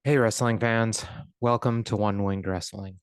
Hey, wrestling fans. Welcome to One Winged Wrestling.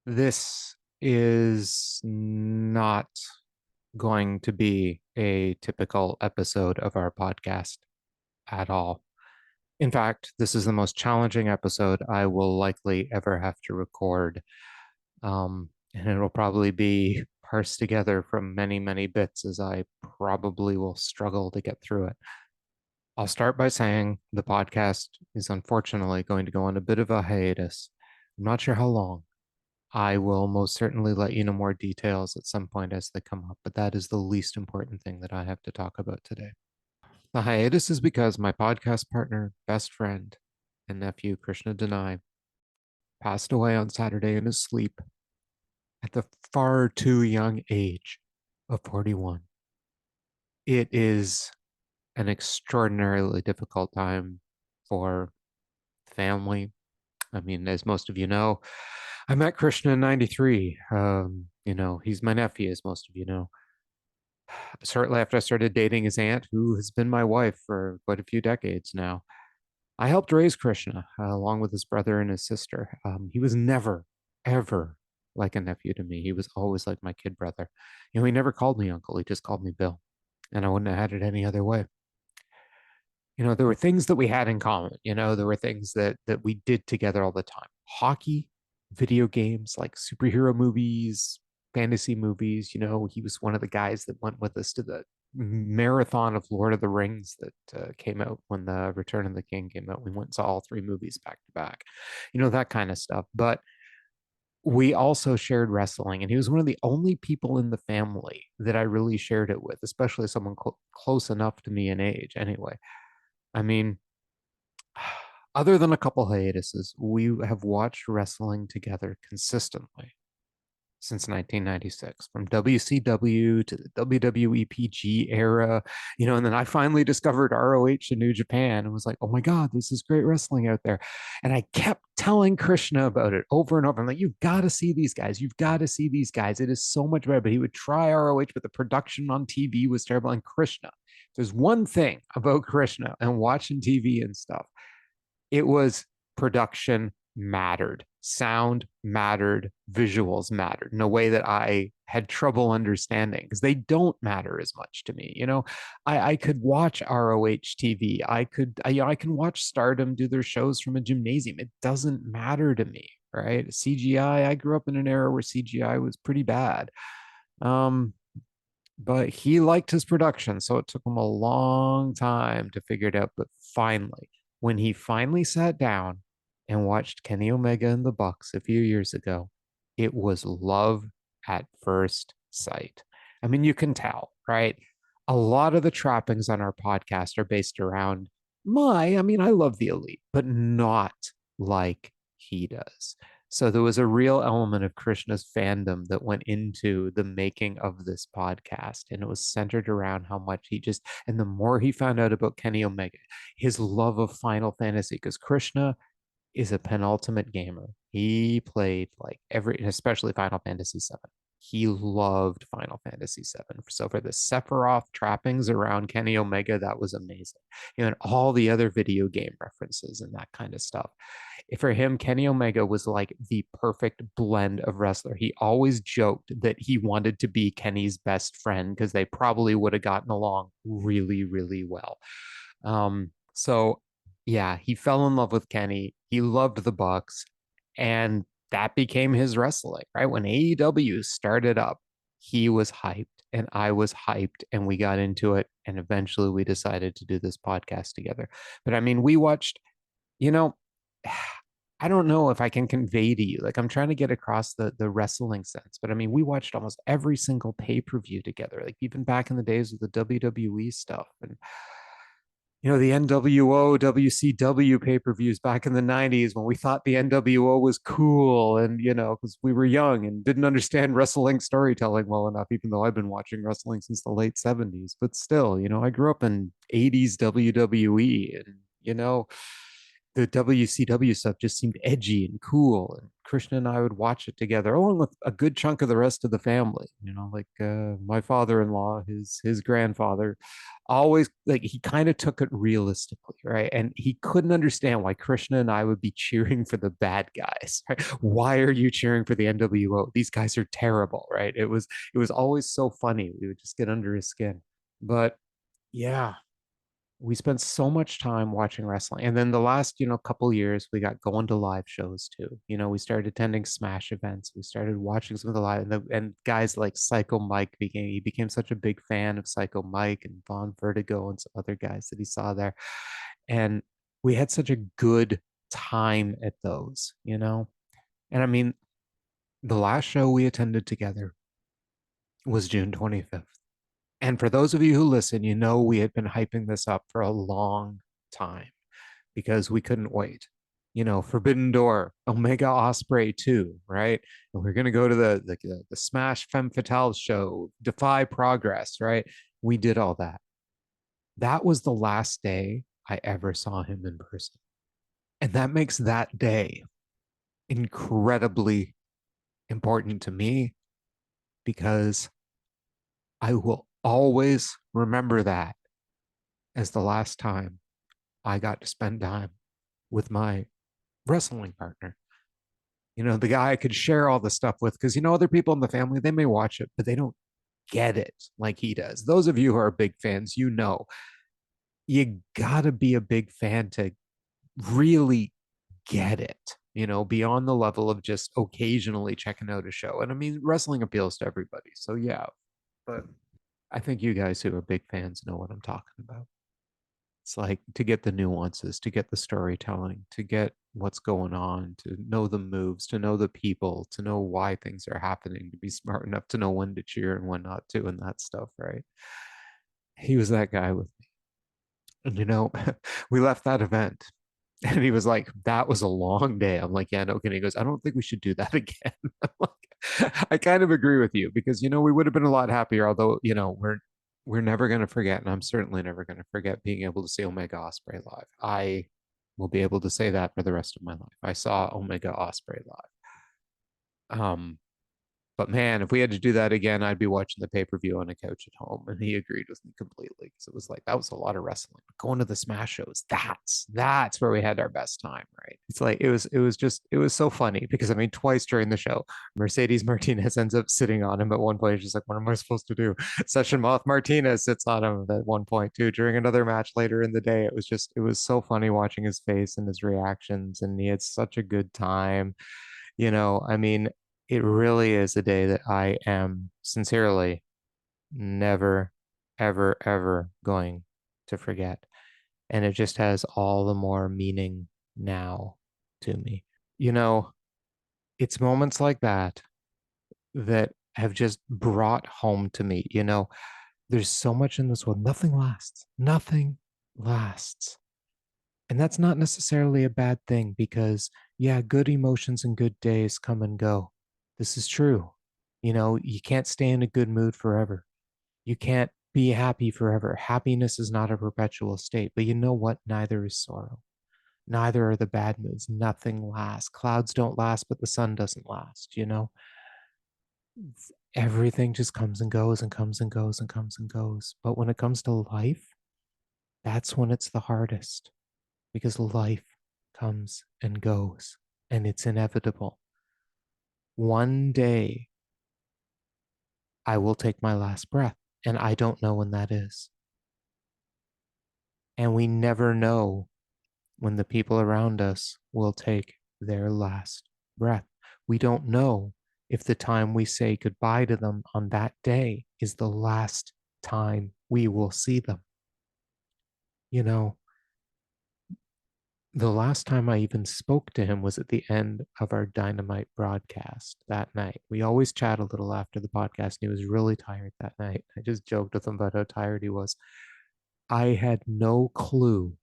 This is not going to be a typical episode of our podcast at all. In fact, this is the most challenging episode I will likely ever have to record. And it'll probably be parsed together from many, many bits as I probably will struggle to get through it. I'll start by saying the podcast is unfortunately going to go on a bit of a hiatus. I'm not sure how long. I will most certainly let you know more details at some point as they come up, but that is the least important thing that I have to talk about today. The hiatus is because my podcast partner, best friend, and nephew, Krishna Dhanai, passed away on Saturday in his sleep at the far too young age of 41. It is an extraordinarily difficult time for family. I mean, as most of you know, I met Krishna in 93. He's my nephew, as most of you know. Shortly after I started dating his aunt, who has been my wife for quite a few decades now. I helped raise Krishna along with his brother and his sister. He was never, ever like a nephew to me. He was always like my kid brother. He never called me uncle. He just called me Bill. And I wouldn't have had it any other way. There were things that we had in common. There were things that we did together all the time. Hockey, video games, like superhero movies, fantasy movies. He was one of the guys that went with us to the marathon of Lord of the Rings that came out when the Return of the King came out. We went and saw all three movies back to back. That kind of stuff. But we also shared wrestling, and he was one of the only people in the family that I really shared it with, especially someone close enough to me in age anyway. I mean, other than a couple hiatuses, we have watched wrestling together consistently since 1996, from WCW to the WWE PG era, and then I finally discovered ROH in New Japan and was like, oh my God, this is great wrestling out there. And I kept telling Krishna about it over and over. I'm like, you've got to see these guys. You've got to see these guys. It is so much better. But he would try ROH, but the production on TV was terrible. And Krishna, there's one thing about Krishna and watching TV and stuff, it was production mattered, sound mattered, visuals mattered in a way that I had trouble understanding because they don't matter as much to me. I could watch ROH TV. I can watch Stardom do their shows from a gymnasium. It doesn't matter to me, right? CGI, I grew up in an era where CGI was pretty bad. Um, but he liked his production, so it took him a long time to figure it out. But finally, when he finally sat down and watched Kenny Omega and the Bucks a few years ago, it was love at first sight. I mean, you can tell, right? A lot of the trappings on our podcast are based around I love the elite, but not like he does. So there was a real element of Krishna's fandom that went into the making of this podcast. And it was centered around how much and the more he found out about Kenny Omega, his love of Final Fantasy, because Krishna is a penultimate gamer. He played like especially Final Fantasy VII. He loved Final Fantasy VII. So for the Sephiroth trappings around Kenny Omega, that was amazing. And all the other video game references and that kind of stuff. For him, Kenny Omega was like the perfect blend of wrestler. He always joked that he wanted to be Kenny's best friend because they probably would have gotten along really, really well. So yeah, he fell in love with Kenny. He loved the Bucks, and that became his wrestling, right? When AEW started up, he was hyped and I was hyped, and we got into it. And eventually we decided to do this podcast together. But I mean, we watched, you know, I don't know if I can convey to you, like I'm trying to get across the wrestling sense, but I mean, we watched almost every single pay-per-view together, like even back in the days of the WWE stuff. And the NWO, WCW pay-per-views back in the 90s when we thought the NWO was cool and, because we were young and didn't understand wrestling storytelling well enough, even though I've been watching wrestling since the late 70s. But still, I grew up in 80s WWE and, the WCW stuff just seemed edgy and cool. And Krishna and I would watch it together, along with a good chunk of the rest of the family. Like my father-in-law, his grandfather, always like he kind of took it realistically, right? And he couldn't understand why Krishna and I would be cheering for the bad guys. Right? Why are you cheering for the NWO? These guys are terrible, right? It was always so funny. We would just get under his skin. But yeah, we spent so much time watching wrestling. And then the last, couple years, we got going to live shows too. We started attending Smash events. We started watching some of the live, and guys like Psycho Mike he became such a big fan of Psycho Mike and Von Vertigo and some other guys that he saw there. And we had such a good time at those. And I mean, the last show we attended together was June 25th. And for those of you who listen, we had been hyping this up for a long time because we couldn't wait. Forbidden Door, Omega Osprey 2, right? And we're gonna go to the Smash Femme Fatale show, Defy Progress, right? We did all that. That was the last day I ever saw him in person. And that makes that day incredibly important to me because I will always remember that as the last time I got to spend time with my wrestling partner. The guy I could share all the stuff with because, other people in the family, they may watch it, but they don't get it like he does. Those of you who are big fans, you gotta be a big fan to really get it, beyond the level of just occasionally checking out a show. And I mean, wrestling appeals to everybody. So yeah, but I think you guys who are big fans know what I'm talking about. It's like to get the nuances, to get the storytelling, to get what's going on, to know the moves, to know the people, to know why things are happening, to be smart enough to know when to cheer and when not to, and that stuff, right? He was that guy with me. And we left that event and he was like, that was a long day. I'm like, yeah, no kidding. He goes, I don't think we should do that again. I kind of agree with you because we would have been a lot happier, although, we're never going to forget, and I'm certainly never going to forget being able to see Omega Osprey live. I will be able to say that for the rest of my life. I saw Omega Osprey live. But man, if we had to do that again, I'd be watching the pay-per-view on a couch at home. And he agreed with me completely because it was like that was a lot of wrestling. But going to the Smash shows, that's where we had our best time, right? It's like it was so funny because I mean, twice during the show, Mercedes Martinez ends up sitting on him at one point. She's like, "What am I supposed to do?" Session Moth Martinez sits on him at one point too. During another match later in the day, it was so funny watching his face and his reactions, and he had such a good time. I mean, it really is a day that I am sincerely never, ever, ever going to forget. And it just has all the more meaning now to me. You know, it's moments like that that have just brought home to me. There's so much in this world. Nothing lasts. Nothing lasts. And that's not necessarily a bad thing because, yeah, good emotions and good days come and go. This is true. You can't stay in a good mood forever. You can't be happy forever. Happiness is not a perpetual state. But you know what? Neither is sorrow. Neither are the bad moods. Nothing lasts. Clouds don't last, but the sun doesn't last. Everything just comes and goes and comes and goes and comes and goes. But when it comes to life, that's when it's the hardest because life comes and goes and it's inevitable. One day I will take my last breath, and I don't know when that is. And we never know when the people around us will take their last breath. We don't know if the time we say goodbye to them on that day is the last time we will see them. You know, the last time I even spoke to him was at the end of our Dynamite broadcast that night. We always chat a little after the podcast, and he was really tired that night. I just joked with him about how tired he was. I had no clue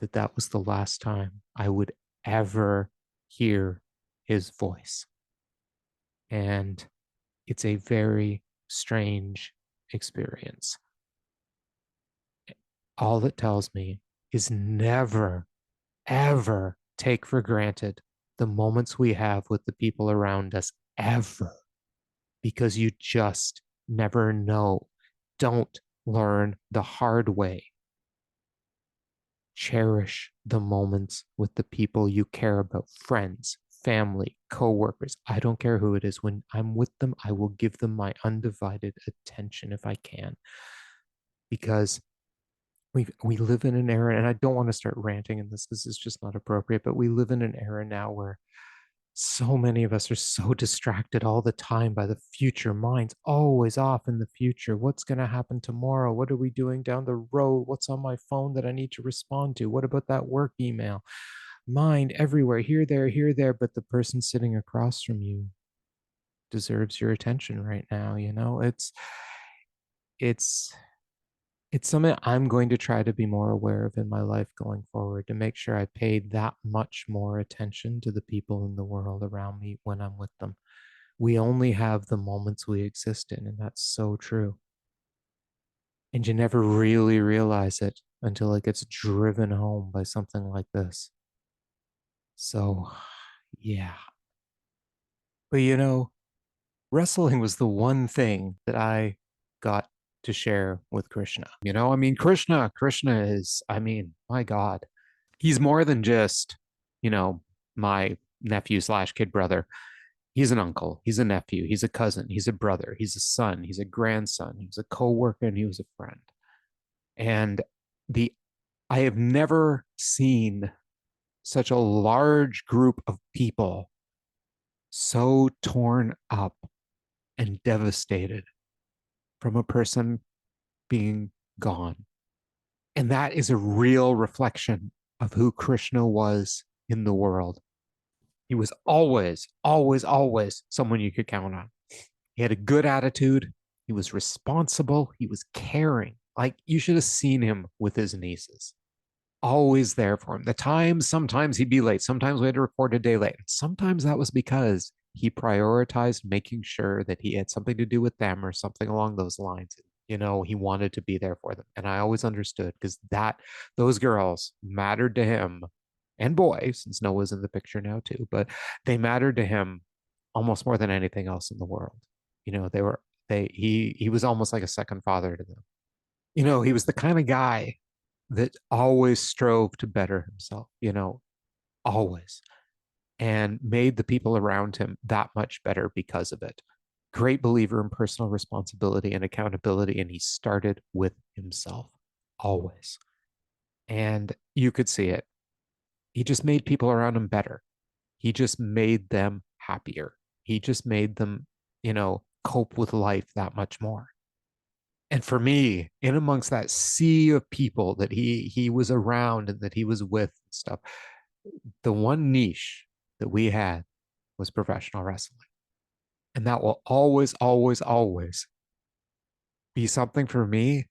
that that was the last time I would ever hear his voice. And it's a very strange experience. All it tells me is never, ever take for granted the moments we have with the people around us, ever, because you just never know. Don't learn the hard way. Cherish the moments with the people you care about, friends, family, coworkers. I don't care who it is. When I'm with them, I will give them my undivided attention if I can, because we live in an era, and I don't want to start ranting in this. This is just not appropriate, but we live in an era now where so many of us are so distracted all the time by the future. Mind's always off in the future. What's going to happen tomorrow? What are we doing down the road? What's on my phone that I need to respond to? What about that work email? Mind everywhere, here, there. But the person sitting across from you deserves your attention right now. It's it's something I'm going to try to be more aware of in my life going forward, to make sure I pay that much more attention to the people in the world around me when I'm with them. We only have the moments we exist in, and that's so true. And you never really realize it until it gets driven home by something like this. So, yeah. But wrestling was the one thing that I got to share with Krishna. I mean, Krishna is, I mean, my God, he's more than just, you know, my nephew slash kid brother. He's an uncle, he's a nephew, he's a cousin, he's a brother, he's a son, he's a grandson, he was a co-worker, and he was a friend. And the I have never seen such a large group of people so torn up and devastated from a person being gone. And that is a real reflection of who Krishna was in the world. He was always, always, always someone you could count on. He had a good attitude. He was responsible. He was caring. Like, you should have seen him with his nieces. Always there for him. Sometimes he'd be late. Sometimes we had to record a day late. Sometimes that was because he prioritized making sure that he had something to do with them or something along those lines. He wanted to be there for them. And I always understood, because those girls mattered to him, and boys, since Noah's in the picture now too, but they mattered to him almost more than anything else in the world. They were they he was almost like a second father to them. He was the kind of guy that always strove to better himself, always, and made the people around him that much better because of it. Great believer in personal responsibility and accountability, and he started with himself, always. And you could see it. He just made people around him better. He just made them happier. He just made them, cope with life that much more. And for me, in amongst that sea of people that he was around and that he was with and stuff, the one niche that we had was professional wrestling. And that will always, always, always be something for me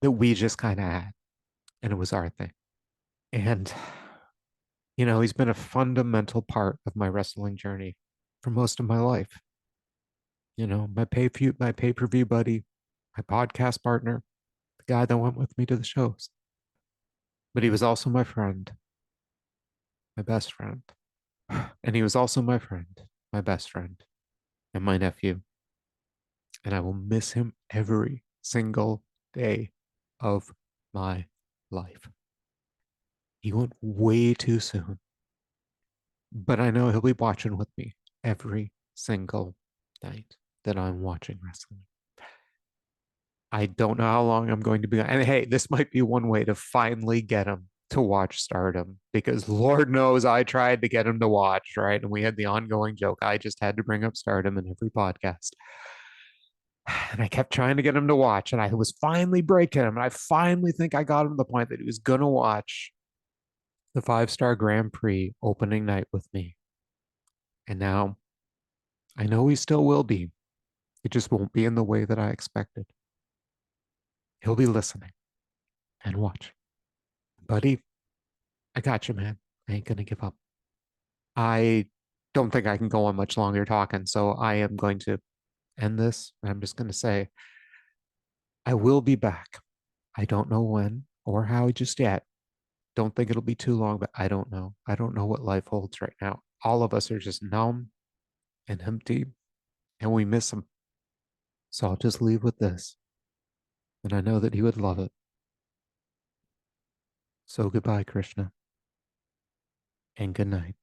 that we just kind of had. And it was our thing. And, he's been a fundamental part of my wrestling journey for most of my life. My pay-per-view buddy, my podcast partner, the guy that went with me to the shows. But he was also my friend, my best friend. And he was also my friend, my best friend, and my nephew. And I will miss him every single day of my life. He went way too soon, but I know he'll be watching with me every single night that I'm watching wrestling. I don't know how long I'm going to be. And hey, this might be one way to finally get him to watch Stardom, because Lord knows I tried to get him to watch, right? And we had the ongoing joke. I just had to bring up Stardom in every podcast. And I kept trying to get him to watch, and I was finally breaking him. And I finally think I got him to the point that he was going to watch the 5-star Grand Prix opening night with me. And now I know he still will be. It just won't be in the way that I expected. He'll be listening and watch. Buddy, I got you, man. I ain't going to give up. I don't think I can go on much longer talking, so I am going to end this. I'm just going to say I will be back. I don't know when or how just yet, don't think it'll be too long, but I don't know. I don't know what life holds right now. All of us are just numb and empty, and we miss him. So I'll just leave with this. And I know that he would love it. So goodbye, Krishna, and good night.